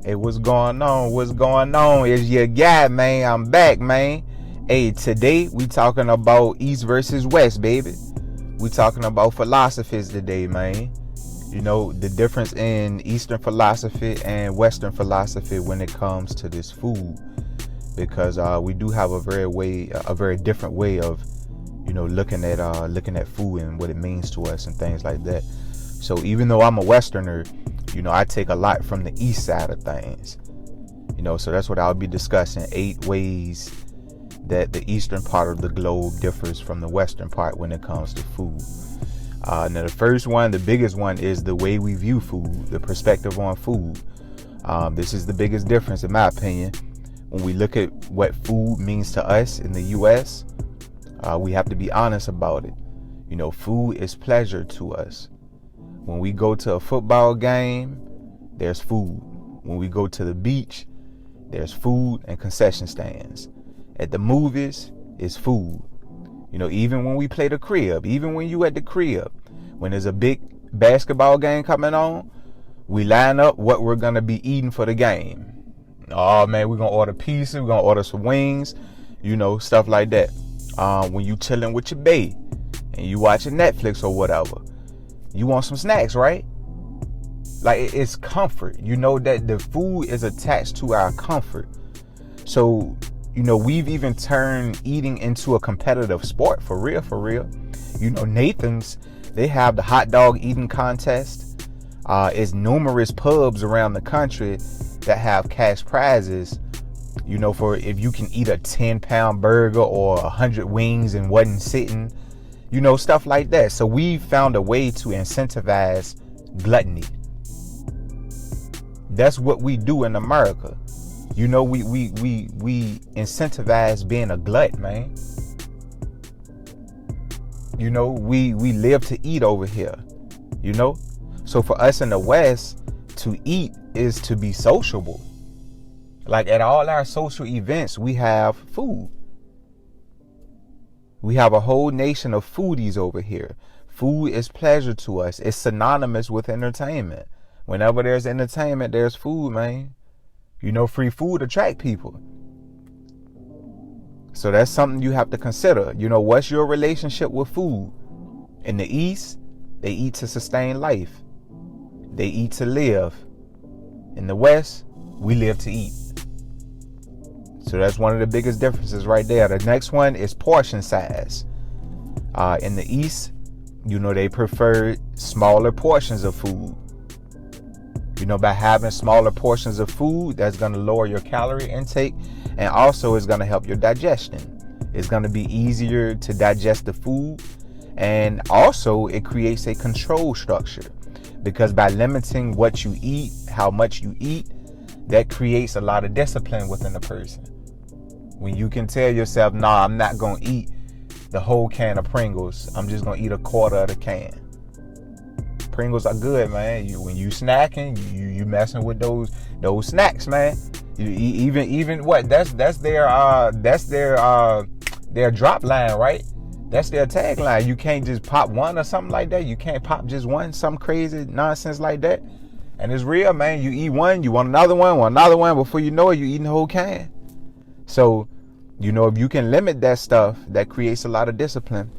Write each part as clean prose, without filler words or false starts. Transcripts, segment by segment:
Hey, what's going on? What's going on? It's your guy, man. I'm back, man. Hey, today we talking about East versus West, baby. We talking about philosophies today, man. You know, the difference in Eastern philosophy and Western philosophy when it comes to this food. Because we do have a very different way of, you know, looking at food and what it means to us and things like that. So even though I'm a Westerner, you know, I take a lot from the East side of things. You know, so that's what I'll be discussing, 8 ways that the Eastern part of the globe differs from the Western part when it comes to food. Now the first one, the biggest one, is the way we view food, the perspective on food. This is the biggest difference, in my opinion. When we look at what food means to us in the U.S., we have to be honest about it. You know, food is pleasure to us. When we go to a football game, there's food. When we go to the beach, there's food and concession stands. At the movies, it's food. You know, even when we play the crib, even when you at the crib, when there's a big basketball game coming on, we line up what we're going to be eating for the game. Oh, man, we're going to order pizza. We're going to order some wings, you know, stuff like that. When you chilling with your bae and you watching Netflix or whatever, you want some snacks, right? Like, it's comfort. You know that the food is attached to our comfort. So, you know, we've even turned eating into a competitive sport, for real, for real. You know, Nathan's, they have the hot dog eating contest. It's numerous pubs around the country that have cash prizes, you know, for if you can eat a 10-pound burger or 100 wings in one sitting, you know, stuff like that. So we found a way to incentivize gluttony. That's what we do in America. You know, we incentivize being a glut, man. You know, we live to eat over here, you know. So for us in the West, to eat is to be sociable. Like at all our social events, we have food. We have a whole nation of foodies over here. Food is pleasure to us. It's synonymous with entertainment. Whenever there's entertainment, there's food, man. You know, free food attract people. So that's something you have to consider. You know, what's your relationship with food? In the East, they eat to sustain life. They eat to live. In the West, we live to eat. So that's one of the biggest differences right there. The next one is portion size. In the East, you know, they prefer smaller portions of food. You know, by having smaller portions of food, that's going to lower your calorie intake, and also it's going to help your digestion. It's going to be easier to digest the food, and also it creates a control structure, because by limiting what you eat, how much you eat, that creates a lot of discipline within a person. When you can tell yourself, nah, I'm not going to eat the whole can of Pringles. I'm just going to eat a quarter of the can. Pringles are good, man. When you snacking, you messing with those snacks, man. Even what? That's their drop line, right? That's their tagline. You can't just pop one or something like that. You can't pop just one, some crazy nonsense like that. And it's real, man. You eat one, you want another one, before you know it, you're eating the whole can. So, you know, if you can limit that stuff, that creates a lot of discipline.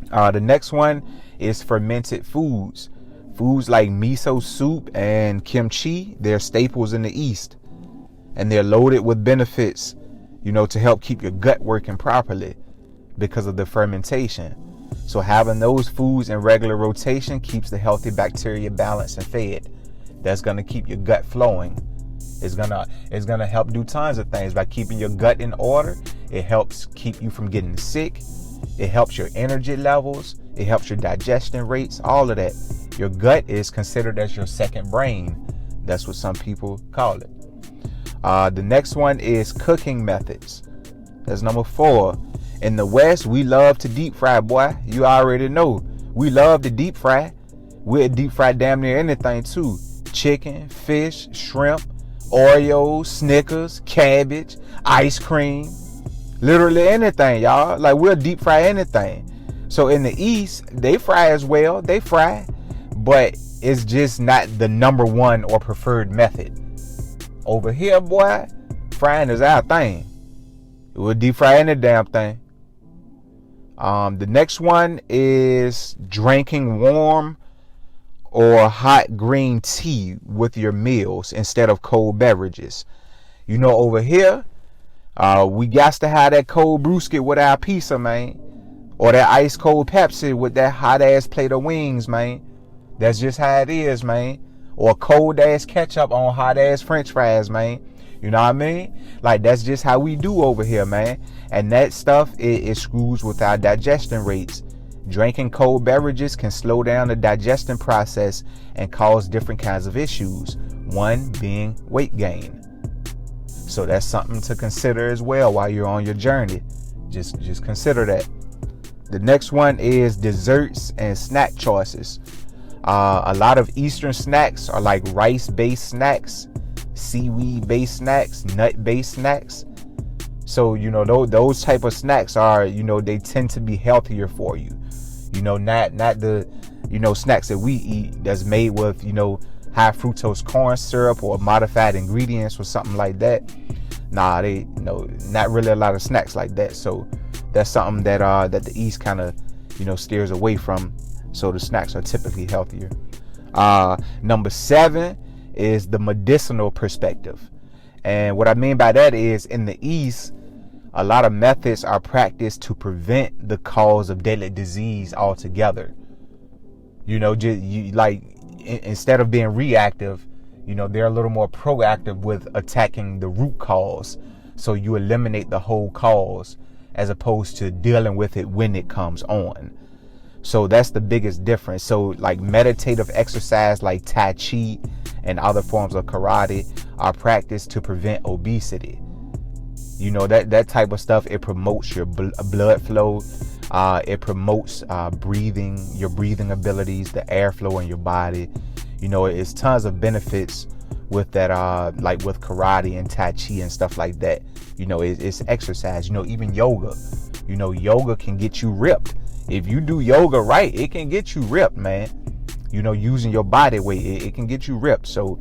The next one is fermented foods. Foods like miso soup and kimchi, they're staples in the East. And they're loaded with benefits, you know, to help keep your gut working properly because of the fermentation. So having those foods in regular rotation keeps the healthy bacteria balanced and fed. That's going to keep your gut flowing. It's gonna help do tons of things by keeping your gut in order. It helps keep you from getting sick. It helps your energy levels. It helps your digestion rates, all of that. Your gut is considered as your second brain. That's what some people call it. The next one is cooking methods. That's number 4. In the West, we love to deep fry, boy. You already know. We love to deep fry. We'll deep fry damn near anything too. Chicken, fish, shrimp, Oreos, Snickers, cabbage, ice cream, literally anything, y'all. Like, we'll deep fry anything. So in the East, they fry as well. They fry, but it's just not the number one or preferred method. Over here, boy, frying is our thing. We'll deep fry any damn thing. The next one is drinking warm or hot green tea with your meals instead of cold beverages. You know, over here, we got to have that cold brewski with our pizza, man. Or that ice cold Pepsi with that hot ass plate of wings, man. That's just how it is, man. Or cold ass ketchup on hot ass french fries, man. You know what I mean? Like, that's just how we do over here, man. And that stuff, it screws with our digestion rates. Drinking cold beverages can slow down the digestion process and cause different kinds of issues. One being weight gain. So that's something to consider as well while you're on your journey. Just consider that. The next one is desserts and snack choices. A lot of Eastern snacks are like rice-based snacks, seaweed-based snacks, nut-based snacks. So, you know, those type of snacks are, you know, they tend to be healthier for you. You know, not the, you know, snacks that we eat that's made with, you know, high fructose corn syrup or modified ingredients or something like that. Nah, they, you know, not really a lot of snacks like that. So that's something that that the East kind of, you know, steers away from. So the snacks are typically healthier. Number 7 is the medicinal perspective. And what I mean by that is, in the East, a lot of methods are practiced to prevent the cause of deadly disease altogether. You know, instead of being reactive, you know, they're a little more proactive with attacking the root cause. So you eliminate the whole cause as opposed to dealing with it when it comes on. So that's the biggest difference. So like meditative exercise like Tai Chi and other forms of karate are practiced to prevent obesity. You know, that type of stuff, it promotes your blood flow. It promotes your breathing abilities, the airflow in your body. You know, it's tons of benefits with that, like with karate and Tai Chi and stuff like that. You know, it's exercise. You know, even yoga. You know, yoga can get you ripped. If you do yoga right, it can get you ripped, man. You know, using your body weight, it can get you ripped. So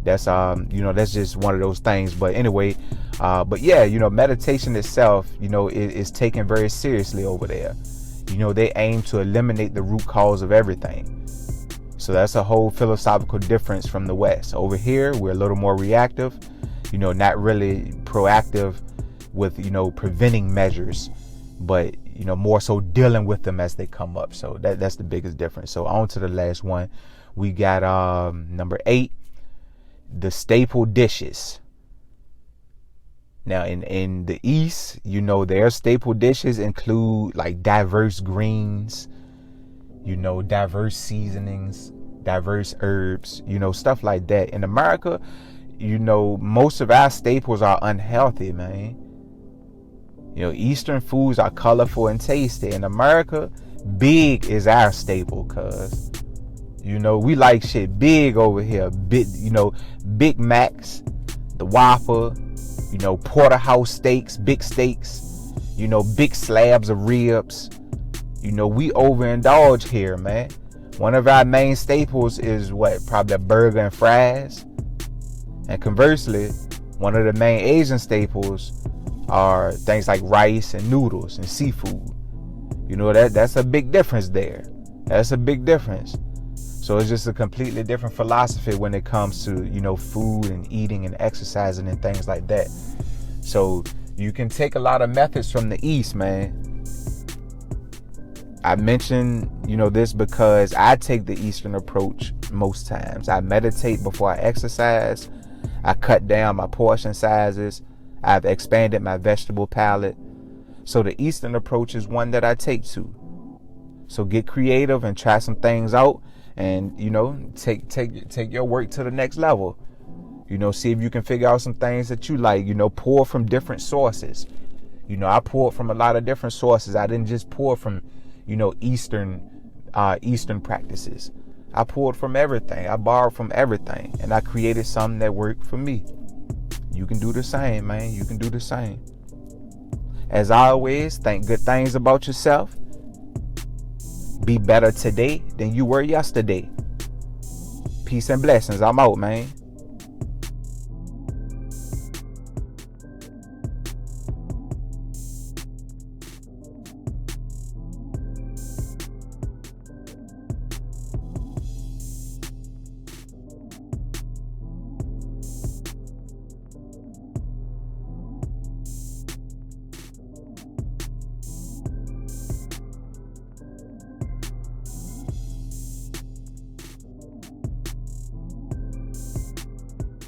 that's you know, that's just one of those things. But anyway, but yeah, you know, meditation itself, you know, is taken very seriously over there. You know, they aim to eliminate the root cause of everything. So that's a whole philosophical difference from the West. Over here, we're a little more reactive, you know, not really proactive with, you know, preventing measures, but, you know, more so dealing with them as they come up. So that's the biggest difference. So on to the last one. We got number 8, the staple dishes. Now in the East, you know, their staple dishes include like diverse greens, you know, diverse seasonings, diverse herbs, you know, stuff like that. In America, you know, most of our staples are unhealthy, man. You know, Eastern foods are colorful and tasty. In America, big is our staple, cuz, you know, we like shit big over here. Big, you know, Big Macs, the Whopper, you know, porterhouse steaks, big steaks, you know, big slabs of ribs. You know, we overindulge here, man. One of our main staples is probably a burger and fries. And conversely, one of the main Asian staples are things like rice and noodles and seafood. You know, that's a big difference there. That's a big difference. So it's just a completely different philosophy when it comes to, you know, food and eating and exercising and things like that. So you can take a lot of methods from the East, man. I mention, you know, this because I take the Eastern approach most times. I meditate before I exercise. I cut down my portion sizes. I've expanded my vegetable palette. So the Eastern approach is one that I take to. So get creative and try some things out, and, you know, take your work to the next level. You know, see if you can figure out some things that you like. You know, pour from different sources. You know, I poured from a lot of different sources. I didn't just pour from, you know, Eastern practices. I poured from everything. I borrowed from everything, and I created something that worked for me. You can do the same, man. You can do the same. As always, think good things about yourself. Be better today than you were yesterday. Peace and blessings. I'm out, man.